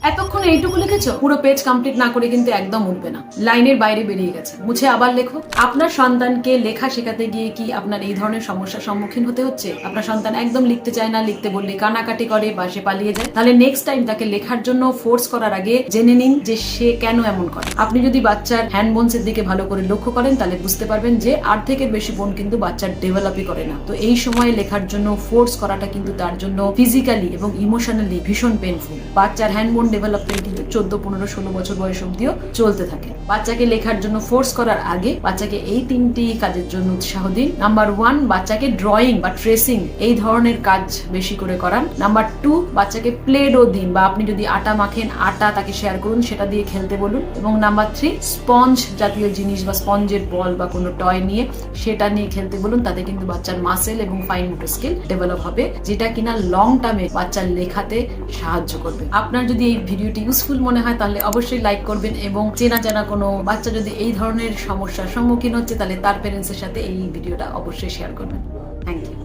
এতক্ষণ এইটুকু লিখেছো, পুরো পেজ কমপ্লিট না করে কিন্তু একদম উঠবে না, লাইনের বাইরে বেরিয়ে গেছে, মুছে আবার লেখো। আপনার সন্তানকে লেখা শেখাতে গিয়ে কি আপনার এই ধরনের সমস্যার সম্মুখীন হতে হচ্ছে? আপনার সন্তান একদম লিখতে চায় না, লিখতে বললে কানাকাটি করে বা সে পালিয়ে যায়, তাহলে নেক্সট টাইম তাকে লেখার জন্য ফোর্স করার আগে জেনে নিন যে সে কেন এমন করে। আপনি যদি বাচ্চার হ্যান্ড বোনসের দিকে ভালো করে লক্ষ্য করেন তাহলে বুঝতে পারবেন যে অর্ধেকের বেশি বোন কিন্তু বাচ্চার ডেভেলপই করে না। তো এই সময় লেখার জন্য ফোর্স করাটা কিন্তু তার জন্য ফিজিক্যালি এবং ইমোশনালি ভীষণ পেইনফুল। বাচ্চার হ্যান্ড বোন ডেভেলপমেন্ট কিন্তু 14, 15, 16 বছর বয়স অব্দিও চলতে থাকে। বাচ্চাকে লেখার জন্য ফোর্স করার আগে বাচ্চাকে এই 3টি কাজের জন্য উৎসাহ দিন। নাম্বার 1, বাচ্চাকে ড্রয়িং বা ট্রেসিং এই ধরনের কাজ বেশি করে করান। নাম্বার 2, বাচ্চাকে প্লে ডো দিন, বা আপনি যদি আটা মাখেন আটা তাকে শেয়ার করুন, সেটা দিয়ে খেলতে বলুন। এবং নাম্বার 3, স্পঞ্জ জাতীয় জিনিস বা স্পঞ্জের বল বা কোনো টয় নিয়ে সেটা নিয়ে খেলতে বলুন। তাতে কিন্তু বাচ্চার মাসেল এবং ফাইন মোটর স্কিল ডেভেলপ হবে, যেটা কিনা লং টার্মে বাচ্চার লেখাতে সাহায্য করবে। আপনার যদি এই ভিডিওটি ইউজফুল মনে হয় তাহলে অবশ্যই লাইক করবেন, এবং চেনা জানা কোনো বাচ্চা যদি এই ধরনের সমস্যার সম্মুখীন হচ্ছে তাহলে তার প্যারেন্টসের সাথে এই ভিডিওটা অবশ্যই শেয়ার করবেন। Thank you.